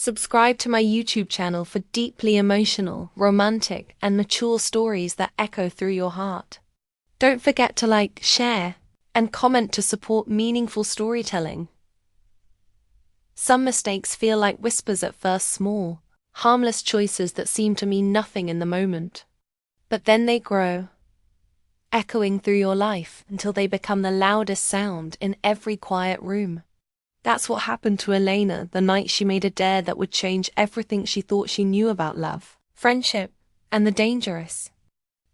Subscribe to my YouTube channel for deeply emotional, romantic, and mature stories that echo through your heart. Don't forget to like, share, and comment to support meaningful storytelling. Some mistakes feel like whispers at first, small, harmless choices that seem to mean nothing in the moment. But then they grow, echoing through your life until they become the loudest sound in every quiet room. That's what happened to Elena the night she made a dare that would change everything she thought she knew about love, friendship, and the dangerous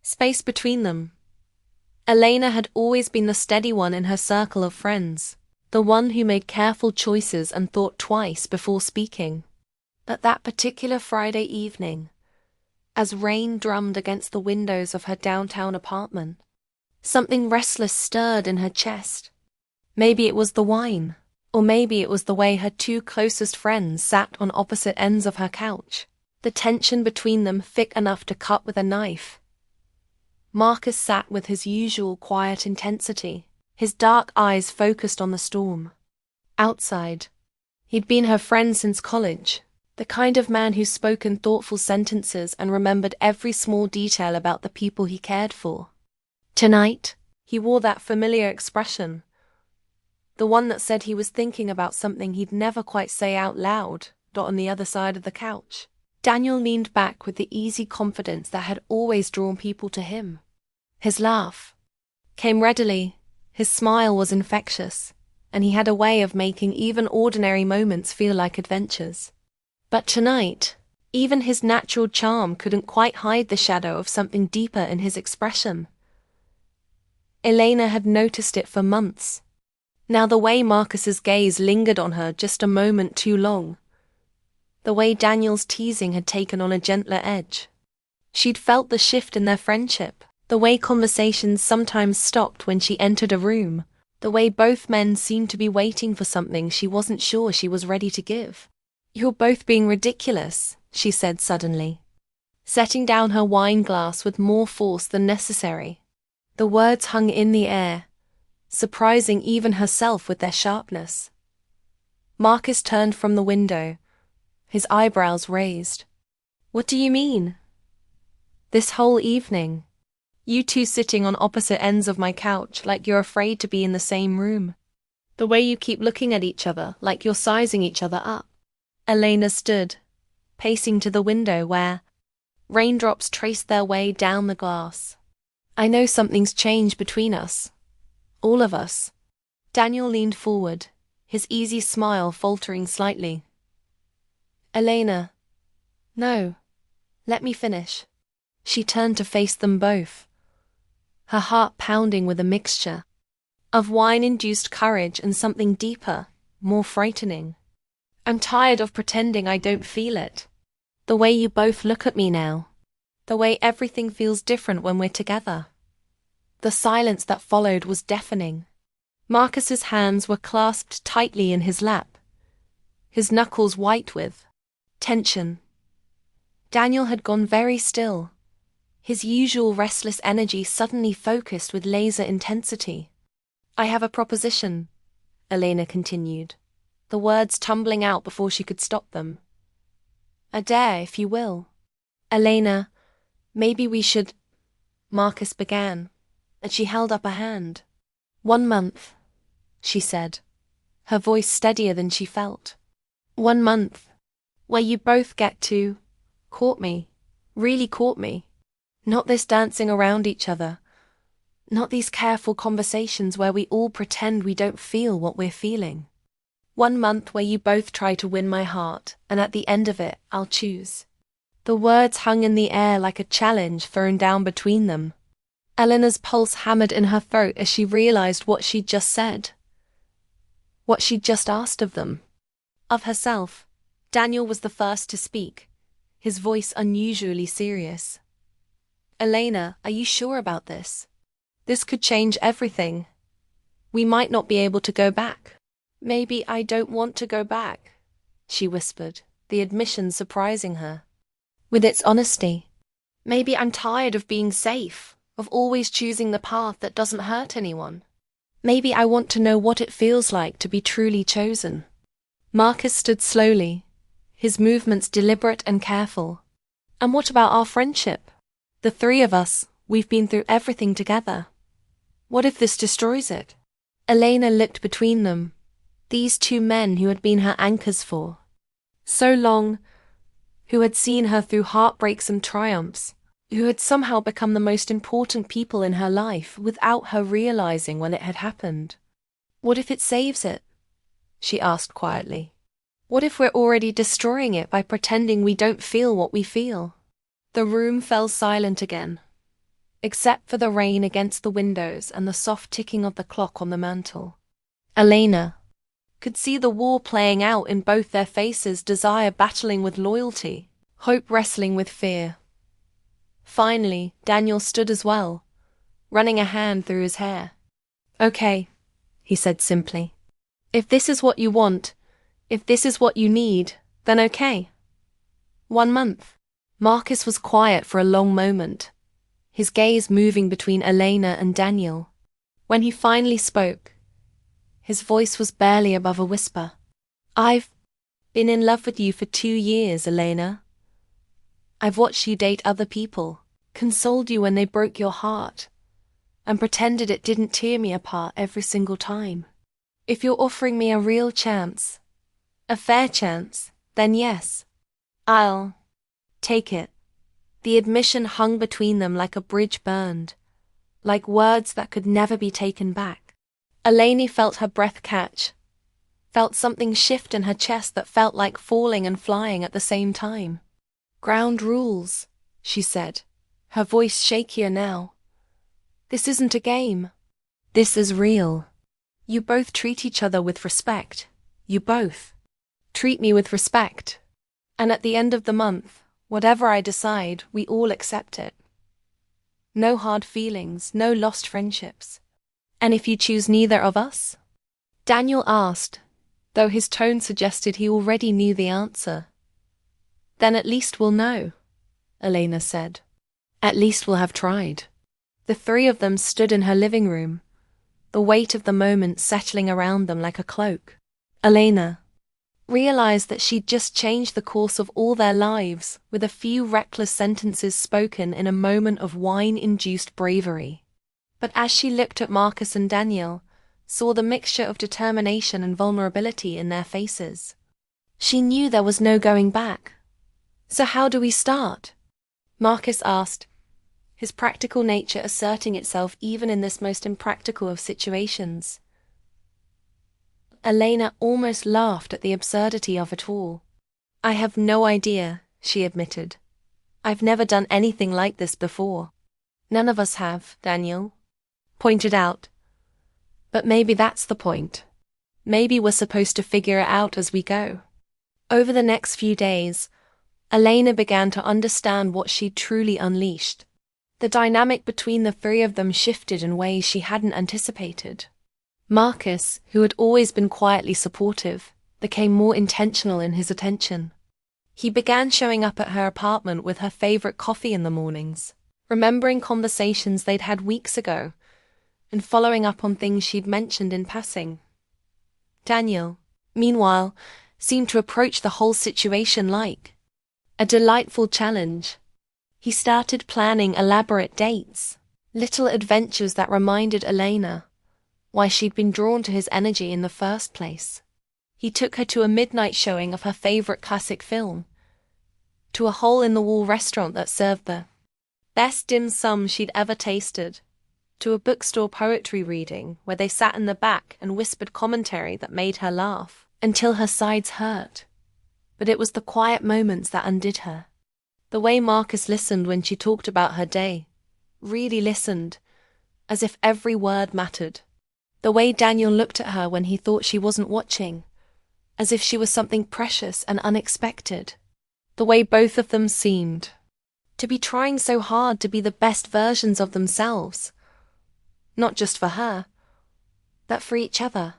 space between them. Elena had always been the steady one in her circle of friends, the one who made careful choices and thought twice before speaking. But that particular Friday evening, as rain drummed against the windows of her downtown apartment, something restless stirred in her chest. Maybe it was the wine, or maybe it was the way her two closest friends sat on opposite ends of her couch, the tension between them thick enough to cut with a knife. Marcus sat with his usual quiet intensity, his dark eyes focused on the storm outside. He'd been her friend since college, the kind of man who spoke in thoughtful sentences and remembered every small detail about the people he cared for. Tonight, he wore that familiar expression, the one that said he was thinking about something he'd never quite say out loud, on the other side of the couch. Daniel leaned back with the easy confidence that had always drawn people to him. His laugh came readily, his smile was infectious, and he had a way of making even ordinary moments feel like adventures. But tonight, even his natural charm couldn't quite hide the shadow of something deeper in his expression. Elena had noticed it for months. Now the way Marcus's gaze lingered on her just a moment too long, the way Daniel's teasing had taken on a gentler edge. She'd felt the shift in their friendship, the way conversations sometimes stopped when she entered a room, the way both men seemed to be waiting for something she wasn't sure she was ready to give. "You're both being ridiculous," she said suddenly, setting down her wine glass with more force than necessary. The words hung in the air, surprising even herself with their sharpness. Marcus turned from the window, his eyebrows raised. "What do you mean?" "This whole evening. You two sitting on opposite ends of my couch like you're afraid to be in the same room. The way you keep looking at each other like you're sizing each other up." Elena stood, pacing to the window where raindrops traced their way down the glass. "I know something's changed between us. All of us." Daniel leaned forward, his easy smile faltering slightly. "Elena, no. Let me finish." She turned to face them both, her heart pounding with a mixture of wine-induced courage and something deeper, more frightening. "I'm tired of pretending I don't feel it. The way you both look at me now. The way everything feels different when we're together." The silence that followed was deafening. Marcus's hands were clasped tightly in his lap, his knuckles white with tension. Daniel had gone very still, his usual restless energy suddenly focused with laser intensity. "I have a proposition," Elena continued, the words tumbling out before she could stop them. "A dare, if you will." "Elena, maybe we should—" Marcus began, and she held up a hand. "1 month," she said, her voice steadier than she felt. 1 month, where you both get to court me, really court me. Not this dancing around each other. Not these careful conversations where we all pretend we don't feel what we're feeling. 1 month where you both try to win my heart, and at the end of it, I'll choose." The words hung in the air like a challenge thrown down between them. Elena's pulse hammered in her throat as she realized what she'd just said, what she'd just asked of them, of herself. Daniel was the first to speak, his voice unusually serious. "Elena, are you sure about this? This could change everything. We might not be able to go back." "Maybe I don't want to go back," she whispered, the admission surprising her with its honesty. "Maybe I'm tired of being safe, of always choosing the path that doesn't hurt anyone. Maybe I want to know what it feels like to be truly chosen." Marcus stood slowly, his movements deliberate and careful. And what about our friendship? The three of us, we've been through everything together. What if this destroys it? Elena looked between them. These two men who had been her anchors for so long, who had seen her through heartbreaks and triumphs, who had somehow become the most important people in her life without her realizing when it had happened. What if it saves it? She asked quietly. What if we're already destroying it by pretending we don't feel what we feel? The room fell silent again, except for the rain against the windows and the soft ticking of the clock on the mantel. Elena could see the war playing out in both their faces, desire battling with loyalty, hope wrestling with fear. Finally, Daniel stood as well, running a hand through his hair. Okay, he said simply. If this is what you want, if this is what you need, then okay. 1 month. Marcus was quiet for a long moment, his gaze moving between Elena and Daniel. When he finally spoke, his voice was barely above a whisper. I've been in love with you for 2 years, Elena. I've watched you date other people, consoled you when they broke your heart, and pretended it didn't tear me apart every single time. If you're offering me a real chance, a fair chance, then yes, I'll take it. The admission hung between them like a bridge burned, like words that could never be taken back. Eleni felt her breath catch, felt something shift in her chest that felt like falling and flying at the same time. Ground rules, she said, her voice shakier now. This isn't a game. This is real. You both treat each other with respect. You both treat me with respect. And at the end of the month, whatever I decide, we all accept it. No hard feelings, no lost friendships. And if you choose neither of us? Daniel asked, though his tone suggested he already knew the answer. Then at least we'll know, Elena said. At least we'll have tried. The three of them stood in her living room, the weight of the moment settling around them like a cloak. Elena realized that she'd just changed the course of all their lives with a few reckless sentences spoken in a moment of wine-induced bravery. But as she looked at Marcus and Daniel, saw the mixture of determination and vulnerability in their faces, she knew there was no going back. So how do we start? Marcus asked, his practical nature asserting itself even in this most impractical of situations. Elena almost laughed at the absurdity of it all. I have no idea, she admitted. I've never done anything like this before. None of us have, Daniel pointed out. But maybe that's the point. Maybe we're supposed to figure it out as we go. Over the next few days, Elena began to understand what she'd truly unleashed. The dynamic between the three of them shifted in ways she hadn't anticipated. Marcus, who had always been quietly supportive, became more intentional in his attention. He began showing up at her apartment with her favorite coffee in the mornings, remembering conversations they'd had weeks ago, and following up on things she'd mentioned in passing. Daniel, meanwhile, seemed to approach the whole situation like a delightful challenge. He started planning elaborate dates, little adventures that reminded Elena why she'd been drawn to his energy in the first place. He took her to a midnight showing of her favorite classic film, to a hole-in-the-wall restaurant that served the best dim sum she'd ever tasted, to a bookstore poetry reading where they sat in the back and whispered commentary that made her laugh until her sides hurt. But it was the quiet moments that undid her. The way Marcus listened when she talked about her day, really listened, as if every word mattered. The way Daniel looked at her when he thought she wasn't watching, as if she was something precious and unexpected. The way both of them seemed to be trying so hard to be the best versions of themselves, not just for her, but for each other.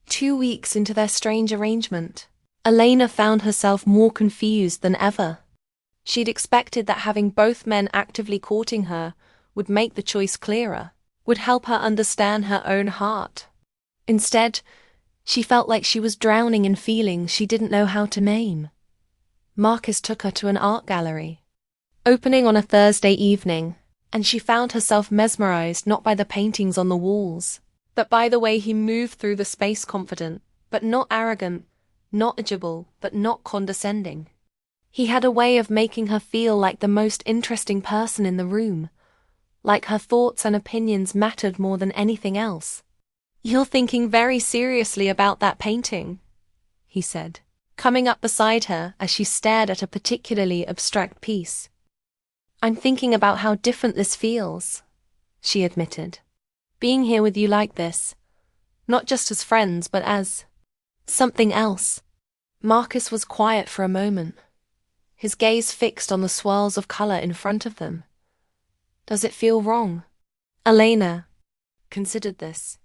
2 weeks into their strange arrangement, Elena found herself more confused than ever. She'd expected that having both men actively courting her would make the choice clearer, would help her understand her own heart. Instead, She felt like she was drowning in feelings she didn't know how to name. Marcus took her to an art gallery, opening on a Thursday evening, and she found herself mesmerized not by the paintings on the walls, but by the way he moved through the space, confident, but not arrogant, knowledgeable, but not condescending. He had a way of making her feel like the most interesting person in the room, like her thoughts and opinions mattered more than anything else. "You're thinking very seriously about that painting," he said, coming up beside her as she stared at a particularly abstract piece. "I'm thinking about how different this feels," she admitted. "Being here with you like this, not just as friends but as something else." Marcus was quiet for a moment, his gaze fixed on the swirls of color in front of them. "Does it feel wrong?" Elena considered this.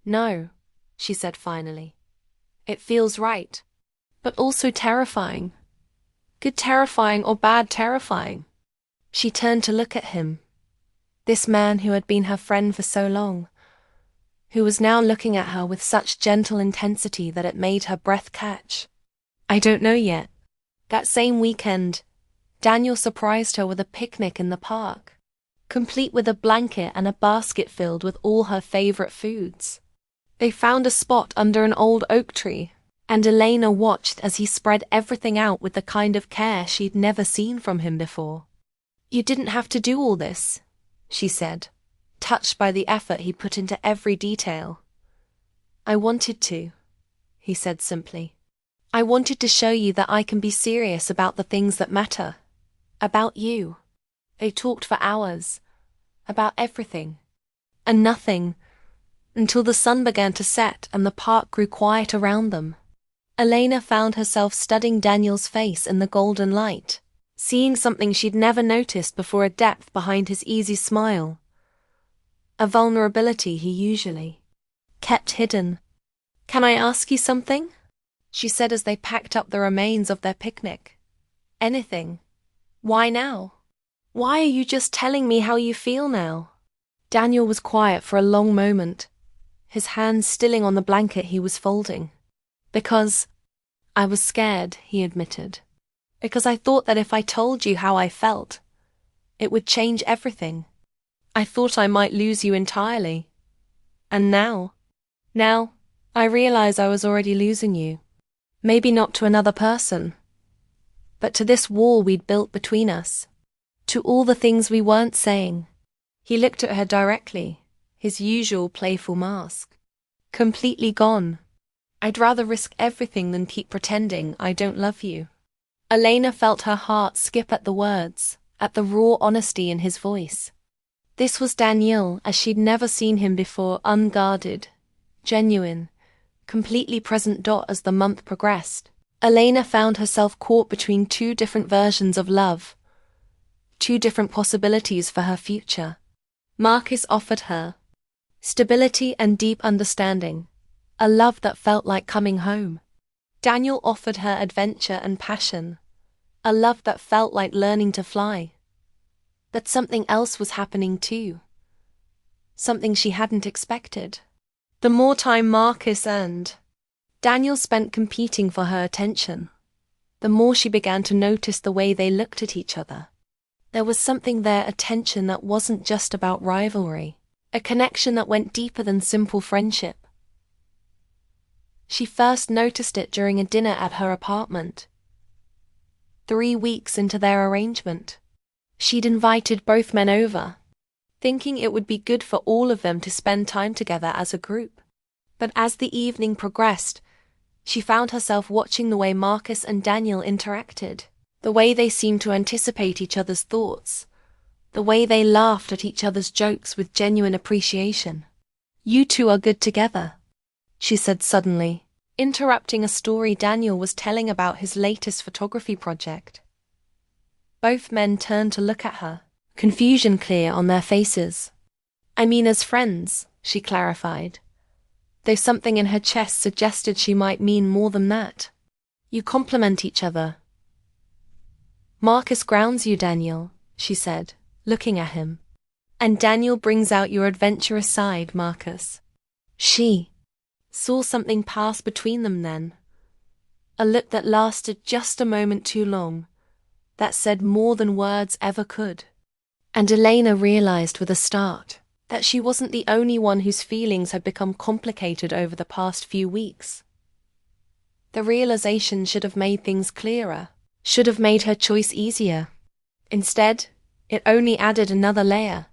"No," she said finally. "It feels right, but also terrifying. Good terrifying or bad terrifying." She turned to look at him, this man who had been her friend for so long, who was now looking at her with such gentle intensity that it made her breath catch. "I don't know yet." That same weekend, Daniel surprised her with a picnic in the park, complete with a blanket and a basket filled with all her favorite foods. They found a spot under an old oak tree, and Elena watched as he spread everything out with the kind of care she'd never seen from him before. "You didn't have to do all this," she said, touched by the effort he put into every detail. "I wanted to," he said simply. "I wanted to show you that I can be serious about the things that matter. About you." They talked for hours, about everything and nothing, until the sun began to set and the park grew quiet around them. Elena found herself studying Daniel's face in the golden light, seeing something she'd never noticed before, a depth behind his easy smile, a vulnerability he usually kept hidden. "Can I ask you something?" she said as they packed up the remains of their picnic. "Anything. Why now? Why are you just telling me how you feel now?" Daniel was quiet for a long moment, his hands stilling on the blanket he was folding. "Because I was scared," he admitted. "Because I thought that if I told you how I felt, it would change everything. I thought I might lose you entirely. And now I realize I was already losing you. Maybe not to another person, but to this wall we'd built between us, to all the things we weren't saying." He looked at her directly, his usual playful mask completely gone. "I'd rather risk everything than keep pretending I don't love you." Elena felt her heart skip at the words, at the raw honesty in his voice. This was Daniel as she'd never seen him before, unguarded, genuine, completely present. As the month progressed, Elena found herself caught between two different versions of love, two different possibilities for her future. Marcus offered her stability and deep understanding, a love that felt like coming home. Daniel offered her adventure and passion, a love that felt like learning to fly. But something else was happening too, something she hadn't expected. The more time Marcus and Daniel spent competing for her attention, the more she began to notice the way they looked at each other. There was something there, a tension that wasn't just about rivalry, a connection that went deeper than simple friendship. She first noticed it during a dinner at her apartment. 3 weeks into their arrangement, she'd invited both men over, thinking it would be good for all of them to spend time together as a group. But as the evening progressed, she found herself watching the way Marcus and Daniel interacted, the way they seemed to anticipate each other's thoughts, the way they laughed at each other's jokes with genuine appreciation. "You two are good together," she said suddenly, interrupting a story Daniel was telling about his latest photography project. Both men turned to look at her, confusion clear on their faces. "I mean as friends," she clarified, though something in her chest suggested she might mean more than that. "You complement each other." "Marcus grounds you, Daniel," she said, looking at him. "And Daniel brings out your adventurous side, Marcus." She saw something pass between them then. A look that lasted just a moment too long, that said more than words ever could. And Elena realized with a start that she wasn't the only one whose feelings had become complicated over the past few weeks. The realization should have made things clearer, should have made her choice easier. Instead, it only added another layer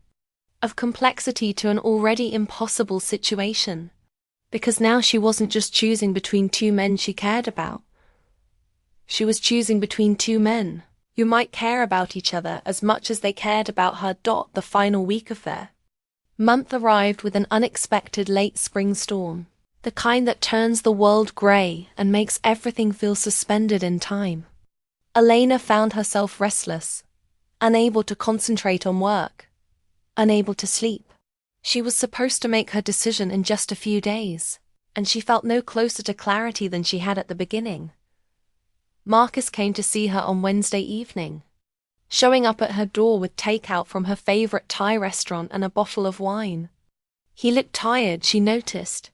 of complexity to an already impossible situation, because now she wasn't just choosing between two men she cared about. She was choosing between two men who might care about each other as much as they cared about her. The final week of their month arrived with an unexpected late spring storm, the kind that turns the world grey and makes everything feel suspended in time. Elena found herself restless, unable to concentrate on work, unable to sleep. She was supposed to make her decision in just a few days, and she felt no closer to clarity than she had at the beginning. Marcus came to see her on Wednesday evening, showing up at her door with takeout from her favorite Thai restaurant and a bottle of wine. He looked tired, she noticed,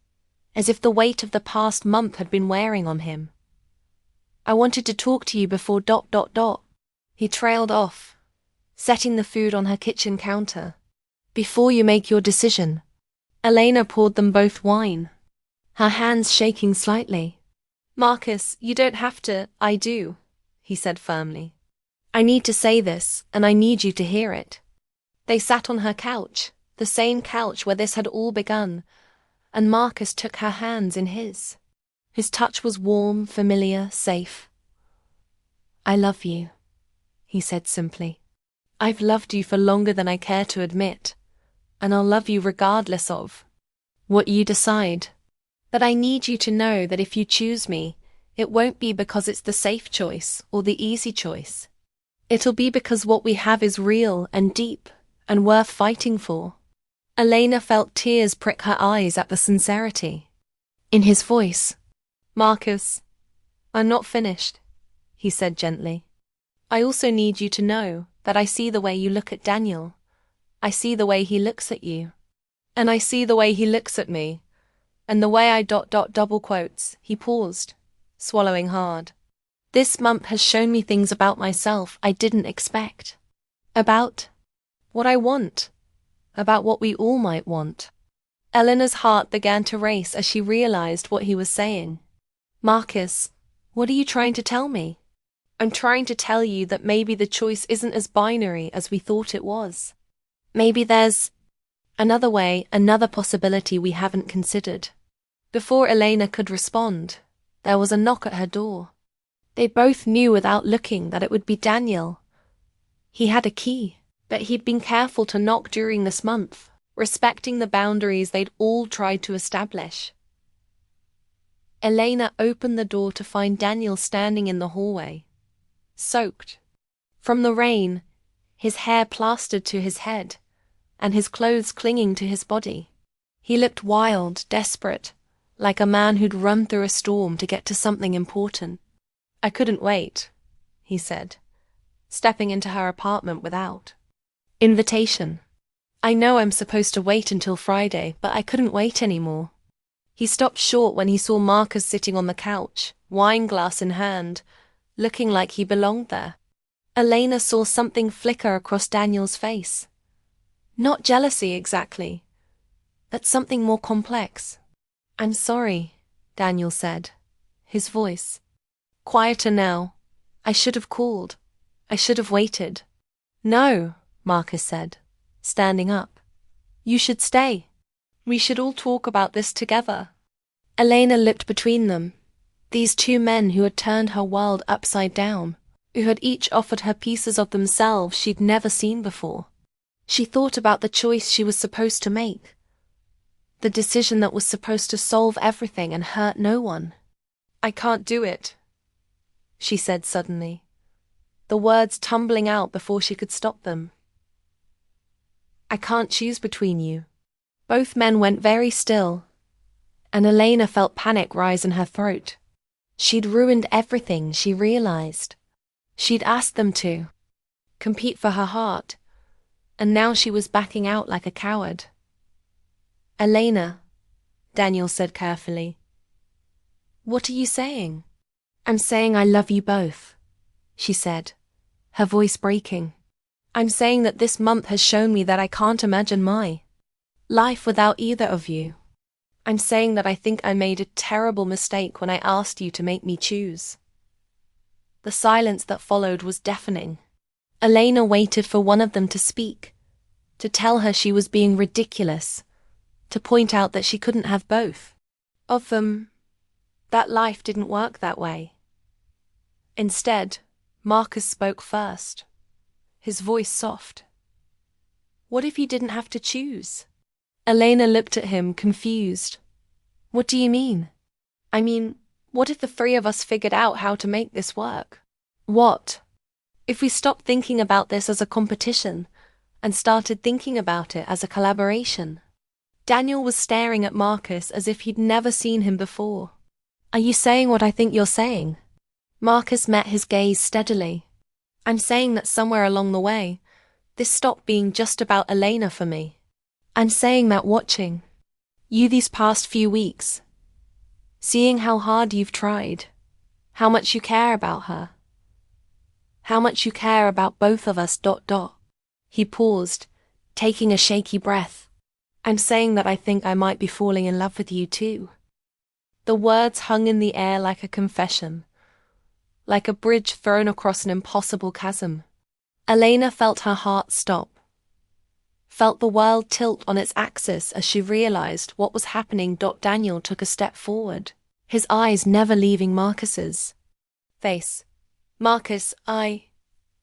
as if the weight of the past month had been wearing on him. "I wanted to talk to you before ... He trailed off, setting the food on her kitchen counter. "Before you make your decision." Elena poured them both wine, her hands shaking slightly. "Marcus, you don't have to." "I do," he said firmly. "I need to say this, and I need you to hear it." They sat on her couch, the same couch where this had all begun, and Marcus took her hands in his. His touch was warm, familiar, safe. "I love you," he said simply. "I've loved you for longer than I care to admit, and I'll love you regardless of what you decide. But I need you to know that if you choose me, it won't be because it's the safe choice or the easy choice. It'll be because what we have is real and deep and worth fighting for." Elena felt tears prick her eyes at the sincerity in his voice. "Marcus, I'm not finished," he said gently. "I also need you to know that I see the way you look at Daniel. I see the way he looks at you. And I see the way he looks at me. And the way I ... double quotes." He paused, swallowing hard. "This month has shown me things about myself I didn't expect. About what I want. About what we all might want." Eleanor's heart began to race as she realized what he was saying. "Marcus, what are you trying to tell me?" "I'm trying to tell you that maybe the choice isn't as binary as we thought it was. Maybe there's another way, another possibility we haven't considered." Before Elena could respond, there was a knock at her door. They both knew without looking that it would be Daniel. He had a key, but he'd been careful to knock during this month, respecting the boundaries they'd all tried to establish. Elena opened the door to find Daniel standing in the hallway, soaked from the rain, his hair plastered to his head, and his clothes clinging to his body. He looked wild, desperate, like a man who'd run through a storm to get to something important. "I couldn't wait," he said, stepping into her apartment without invitation. "I know I'm supposed to wait until Friday, but I couldn't wait anymore." He stopped short when he saw Marcus sitting on the couch, wine glass in hand, looking like he belonged there. Elena saw something flicker across Daniel's face. Not jealousy exactly, but something more complex. "I'm sorry," Daniel said, his voice quieter now. "I should have called. I should have waited." "No," Marcus said, standing up. "You should stay. We should all talk about this together." Elena looked between them, these two men who had turned her world upside down, who had each offered her pieces of themselves she'd never seen before. She thought about the choice she was supposed to make, the decision that was supposed to solve everything and hurt no one. "I can't do it," she said suddenly, the words tumbling out before she could stop them. "I can't choose between you." Both men went very still, and Elena felt panic rise in her throat. She'd ruined everything, she realized. She'd asked them to compete for her heart, and now she was backing out like a coward. "Elena," Daniel said carefully, What are you saying? I'm saying I love you both, she said, her voice breaking. I'm saying that this month has shown me that I can't imagine my life without either of you. I'm saying that I think I made a terrible mistake when I asked you to make me choose. The silence that followed was deafening. Elena waited for one of them to speak, to tell her she was being ridiculous, to point out that she couldn't have both of them, that life didn't work that way. Instead, Marcus spoke first, his voice soft. What if you didn't have to choose? Elena looked at him, confused. What do you mean? I mean, what if the three of us figured out how to make this work? What if we stopped thinking about this as a competition and started thinking about it as a collaboration? Daniel was staring at Marcus as if he'd never seen him before. Are you saying what I think you're saying? Marcus met his gaze steadily. I'm saying that somewhere along the way, this stopped being just about Elena for me. I'm saying that watching you these past few weeks, seeing how hard you've tried, how much you care about her, how much you care about both of us. He paused, taking a shaky breath. I'm saying that I think I might be falling in love with you too. The words hung in the air like a confession, like a bridge thrown across an impossible chasm. Elena felt her heart stop, felt the world tilt on its axis as she realized what was happening. Daniel took a step forward, his eyes never leaving Marcus's face. Marcus, I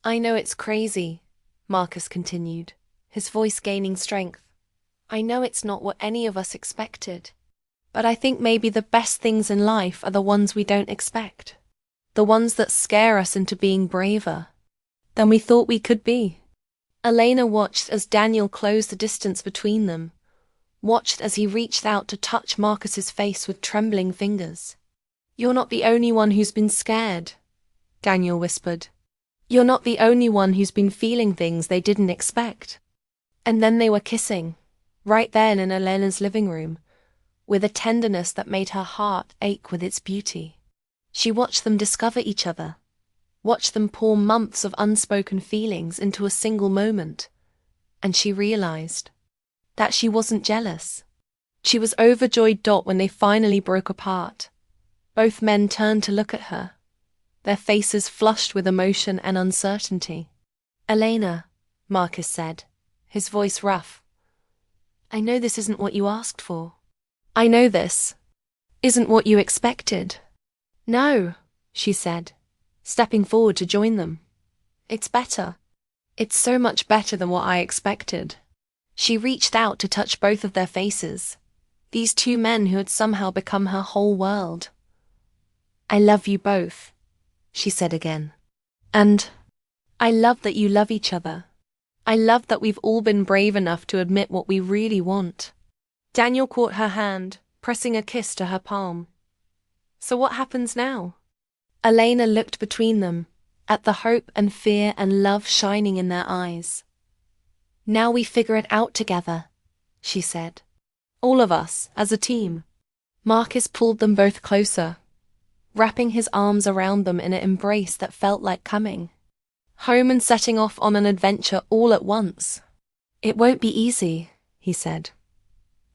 know it's crazy, Marcus continued, his voice gaining strength. I know it's not what any of us expected, but I think maybe the best things in life are the ones we don't expect, the ones that scare us into being braver than we thought we could be. Elena watched as Daniel closed the distance between them, watched as he reached out to touch Marcus's face with trembling fingers. You're not the only one who's been scared, Daniel whispered. You're not the only one who's been feeling things they didn't expect. And then they were kissing, right then in Elena's living room, with a tenderness that made her heart ache with its beauty. She watched them discover each other, watched them pour months of unspoken feelings into a single moment, and she realized that she wasn't jealous. She was overjoyed. When they finally broke apart, both men turned to look at her, their faces flushed with emotion and uncertainty. Elena, Marcus said, his voice rough. I know this isn't what you asked for. I know this isn't what you expected. No, she said, stepping forward to join them. It's better. It's so much better than what I expected. She reached out to touch both of their faces, these two men who had somehow become her whole world. I love you both, she said again. And I love that you love each other. I love that we've all been brave enough to admit what we really want. Daniel caught her hand, pressing a kiss to her palm. So what happens now? Elena looked between them, at the hope and fear and love shining in their eyes. Now we figure it out together, she said. All of us, as a team. Marcus pulled them both closer, wrapping his arms around them in an embrace that felt like coming home and setting off on an adventure all at once. It won't be easy, he said.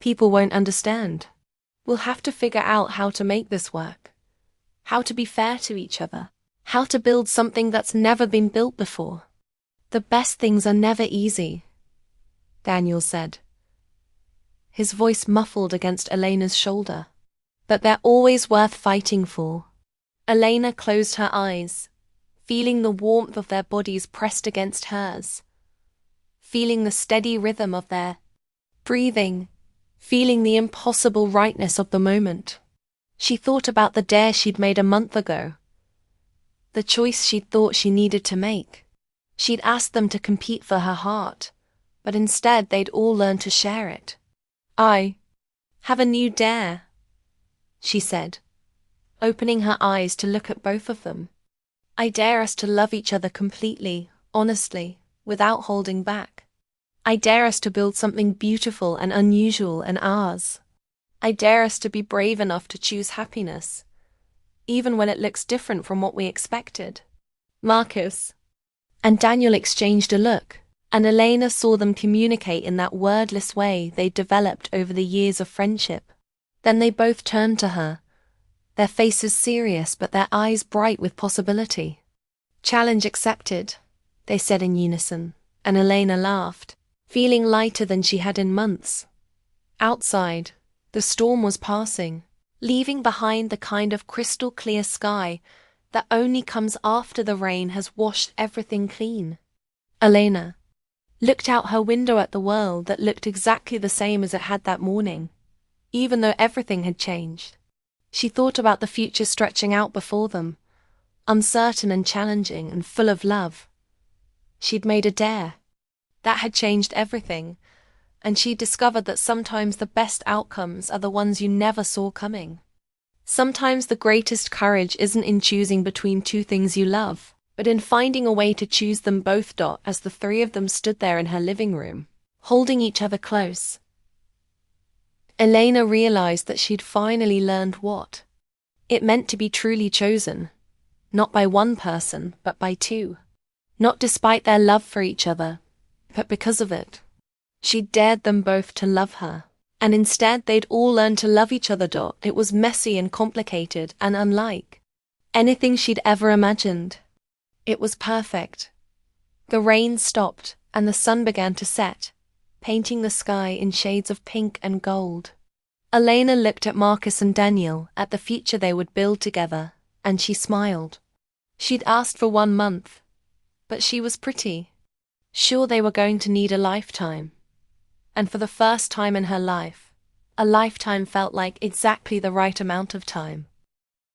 People won't understand. We'll have to figure out how to make this work, how to be fair to each other, how to build something that's never been built before. The best things are never easy, Daniel said, his voice muffled against Elena's shoulder. But they're always worth fighting for. Elena closed her eyes, feeling the warmth of their bodies pressed against hers, feeling the steady rhythm of their breathing, feeling the impossible rightness of the moment. She thought about the dare she'd made a month ago, the choice she'd thought she needed to make. She'd asked them to compete for her heart, but instead they'd all learned to share it. I have a new dare, she said, opening her eyes to look at both of them. I dare us to love each other completely, honestly, without holding back. I dare us to build something beautiful and unusual and ours. I dare us to be brave enough to choose happiness, even when it looks different from what we expected. Marcus and Daniel exchanged a look, and Elena saw them communicate in that wordless way they developed over the years of friendship. Then they both turned to her, their faces serious but their eyes bright with possibility. "Challenge accepted," they said in unison, and Elena laughed, feeling lighter than she had in months. Outside, the storm was passing, leaving behind the kind of crystal-clear sky that only comes after the rain has washed everything clean. Elena looked out her window at the world that looked exactly the same as it had that morning, even though everything had changed. She thought about the future stretching out before them, uncertain and challenging and full of love. She'd made a dare. That had changed everything, and she discovered that sometimes the best outcomes are the ones you never saw coming. Sometimes the greatest courage isn't in choosing between two things you love, but in finding a way to choose them both. As the three of them stood there in her living room, holding each other close, Elena realized that she'd finally learned what it meant to be truly chosen, not by one person, but by two. Not despite their love for each other, but because of it. She dared them both to love her, and instead they'd all learned to love each other. It was messy and complicated and unlike anything she'd ever imagined. It was perfect. The rain stopped and the sun began to set, painting the sky in shades of pink and gold. Elena looked at Marcus and Daniel, at the future they would build together, and she smiled. She'd asked for 1 month, but she was pretty sure they were going to need a lifetime. And for the first time in her life, a lifetime felt like exactly the right amount of time.